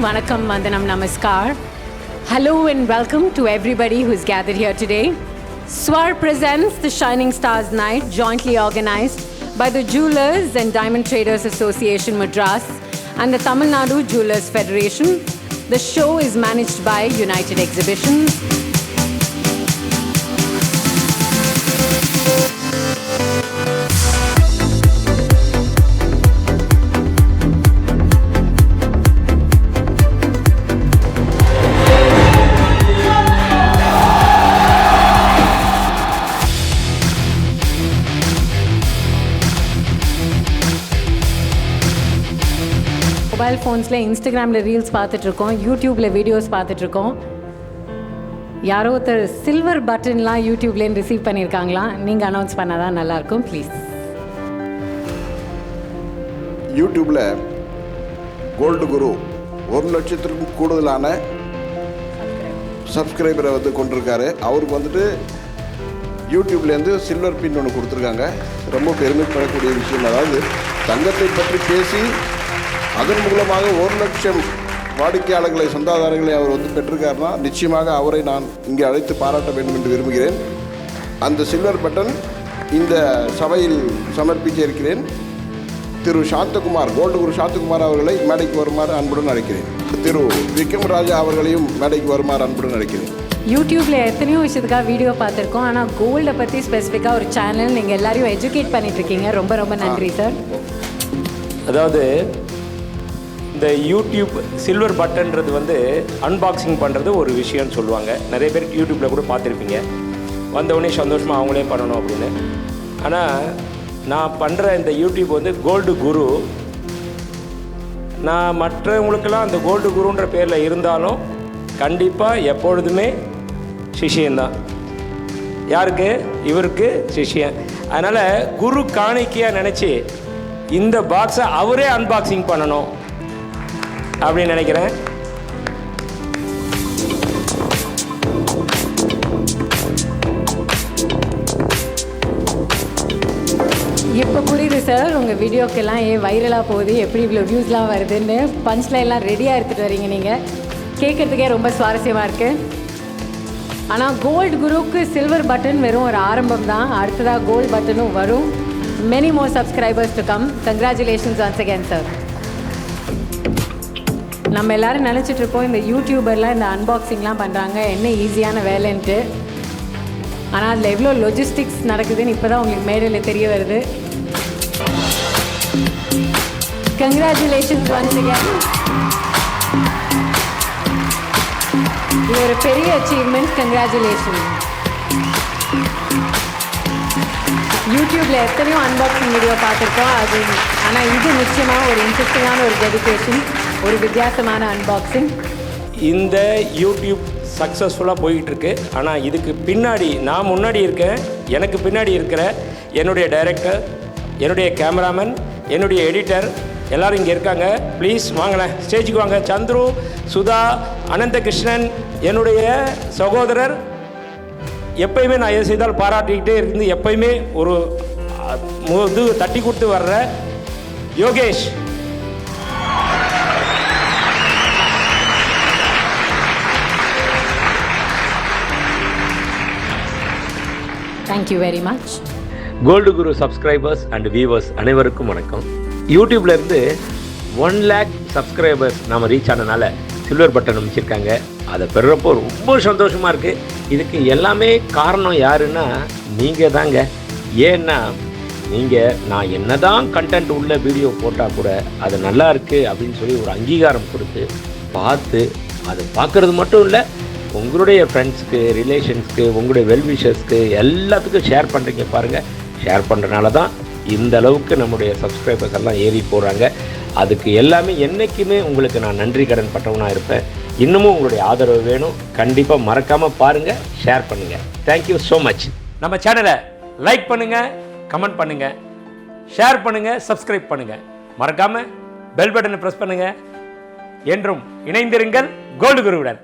Vanakkam, Vandanam, Namaskar. Hello and welcome to everybody who's gathered here today. Swar presents the Shining Stars Night, jointly organized by the Jewellers and Diamond Traders Association Madras and the Tamil Nadu Jewellers Federation. The show is managed by United Exhibitions. Mobile ஃபோன்ஸில் இன்ஸ்டாகிராமில் reels பார்த்துட்ருக்கோம், யூடியூப்பில் videos பார்த்துட்ருக்கோம். யாரோ ஒருத்தர் silver பட்டன்லாம் யூடியூப்லேருந்து receive பண்ணியிருக்காங்களாம். நீங்கள் announce பண்ணால் தான் நல்லாயிருக்கும் ப்ளீஸ். யூடியூப்பில் கோல்டு குரு 1,00,000க்கும் கூடுதலான சப்ஸ்கிரைபரை கொண்டிருக்காரு. அவருக்கு யூடியூப்லேருந்து சில்வர் பின் ஒன்று கொடுத்துருக்காங்க. ரொம்ப பெருமைப்படக்கூடிய விஷயம். அதாவது தங்கத்தை பற்றி பேசி அதன் மூலமாக 1,00,000 வாடிக்கையாளர்களை, சொந்தாதாரர்களை அவர் பெற்றிருக்காருன்னா நிச்சயமாக அவரை நான் இங்கே அழைத்து பாராட்ட வேண்டும் என்று விரும்புகிறேன். அந்த சில்வர் பட்டன் இந்த சபையில் சமர்ப்பிக்க இருக்கிறேன். திரு சாந்தகுமார், கோல்டு குரு சாந்தகுமார் அவர்களை மேடைக்கு வருமாறு அன்புடன் அழைக்கிறேன். திரு விக்ரம் ராஜா அவர்களையும் மேடைக்கு வருமாறு அன்புடன் அழைக்கிறேன். யூடியூப்பில் எத்தனையோ விஷயத்துக்காக வீடியோ பார்த்துருக்கோம். ஆனால் கோல்டை பற்றி ஸ்பெசிஃபிக்காக ஒரு சேனல் நீங்கள் எல்லாரையும் எஜுகேட் பண்ணிகிட்ருக்கீங்க. ரொம்ப ரொம்ப நன்றி சார். அதாவது இந்த யூடியூப் சில்வர் பட்டன்றது அன்பாக்சிங் பண்ணுறது ஒரு விஷயம்னு சொல்லுவாங்க. நிறைய பேர் யூடியூப்பில் கூட பார்த்துருப்பீங்க. வந்தவுடனே சந்தோஷமாக அவங்களே பண்ணணும் அப்படின்னு. ஆனால் நான் பண்ணுற இந்த யூடியூப் கோல்டு குரு. நான் மற்றவங்களுக்கெல்லாம் அந்த கோல்டு குருன்ற பேரில் இருந்தாலும் கண்டிப்பாக எப்பொழுதுமே சிஷியன்தான். யாருக்கு? இவருக்கு சிஷியன். அதனால் குரு காணிக்கையாக நினச்சி இந்த பாக்ஸை அவரே அன்பாக்சிங் பண்ணணும் அப்படின்னு நினைக்கிறேன். இப்போ புரியுது சார் உங்கள் வீடியோக்கெல்லாம் வைரலாக போகுது, எப்படி இவ்வளோ வியூஸ்லாம் வருதுன்னு. பஞ்ச்லைன்லாம் ரெடியாக எடுத்துகிட்டு வரீங்க நீங்கள். கேட்குறதுக்கே ரொம்ப சுவாரஸ்யமாக இருக்குது. ஆனால் கோல்டு குருவுக்கு சில்வர் பட்டன் வெறும் ஒரு ஆரம்பம் தான். அடுத்ததாக கோல்டு பட்டனும் வரும். Many more subscribers to come. Congratulations once again, sir. நம்ம எல்லோரும் நினச்சிட்ருப்போம் இந்த யூடியூபர்லாம் இந்த அன்பாக்சிங்லாம் பண்ணுறாங்க, என்ன ஈஸியான வேலைன்ட்டு. ஆனால் அதில் எவ்வளோ லொஜிஸ்டிக்ஸ் நடக்குதுன்னு இப்போ தான் உங்களுக்கு மேடையில் தெரிய வருது. Congratulations once again. இது ஒரு பெரிய அச்சீவ்மெண்ட். கங்க்ராச்சுலேஷன். யூடியூப்பில் எத்தனையோ அன்பாக்சிங் வீடியோ பார்த்துருக்கோம் அது. ஆனால் இது நிச்சயமாக ஒரு இன்ட்ரெஸ்டிங்கான ஒரு டெடிகேஷன், ஒரு வித்தியாசமான அன்பாக்சிங். இந்த யூடியூப் சக்ஸஸ்ஃபுல்லாக போயிட்டுருக்கு. ஆனால் இதுக்கு பின்னாடி நான் முன்னாடி இருக்கேன், எனக்கு பின்னாடி இருக்கிற என்னுடைய டைரக்டர், என்னுடைய கேமராமேன், என்னுடைய எடிட்டர் எல்லோரும் இங்கே இருக்காங்க. ப்ளீஸ் வாங்களேன், ஸ்டேஜுக்கு வாங்க. சந்துரு, சுதா, அனந்தகிருஷ்ணன், என்னுடைய சகோதரர். எப்பயுமே நான் எது செய்தாலும் பாராட்டிக்கிட்டே இருந்து எப்பயுமே ஒரு தட்டி கொடுத்து வர்ற Yogesh. Thank you very much. Gold Guru subscribers and viewers அனைவருக்கும் வணக்கம். யூடியூப்லேருந்து 1 lakh சப்ஸ்கிரைபர்ஸ் நாம் ரீச் ஆனதுனால சில்வர் பட்டன் அமைச்சிருக்காங்க. அதை பெறுறப்போ ரொம்ப சந்தோஷமாக இருக்குது. இதுக்கு எல்லாமே காரணம் யாருன்னா நீங்கள் தாங்க. ஏன்னா நீங்கள் நான் என்ன தான் கண்டென்ட் உள்ள வீடியோ போட்டால் கூட அது நல்லா இருக்குது அப்படின்னு சொல்லி ஒரு அங்கீகாரம் கொடுத்து பார்த்து அதை பார்க்குறது மட்டும் இல்லை, உங்களுடைய ஃப்ரெண்ட்ஸுக்கு, ரிலேஷன்ஸ்க்கு, உங்களுடைய வெல்விஷர்ஸ்க்கு எல்லாத்துக்கும் ஷேர் பண்ணுறீங்க. பாருங்கள், ஷேர் பண்ணுறனால தான் இந்த அளவுக்கு நம்முடைய சப்ஸ்கிரைபர்ஸ் எல்லாம் ஏறி போகிறாங்க. அதுக்கு எல்லாமே என்றைக்குமே உங்களுக்கு நான் நன்றி கடன் பட்டவனாக இருப்பேன். இன்னமும் உங்களுடைய ஆதரவு வேணும். கண்டிப்பாக மறக்காமல் பாருங்கள், ஷேர் பண்ணுங்கள். Thank you so much. நம்ம சேனலை லைக் பண்ணுங்கள், கமெண்ட் பண்ணுங்கள், ஷேர் பண்ணுங்கள், சப்ஸ்கிரைப் பண்ணுங்கள். மறக்காமல் பெல் பட்டனை ப்ரெஸ் பண்ணுங்கள். என்றும் இணைந்திருங்கள் கோல்டு குருவுடன்.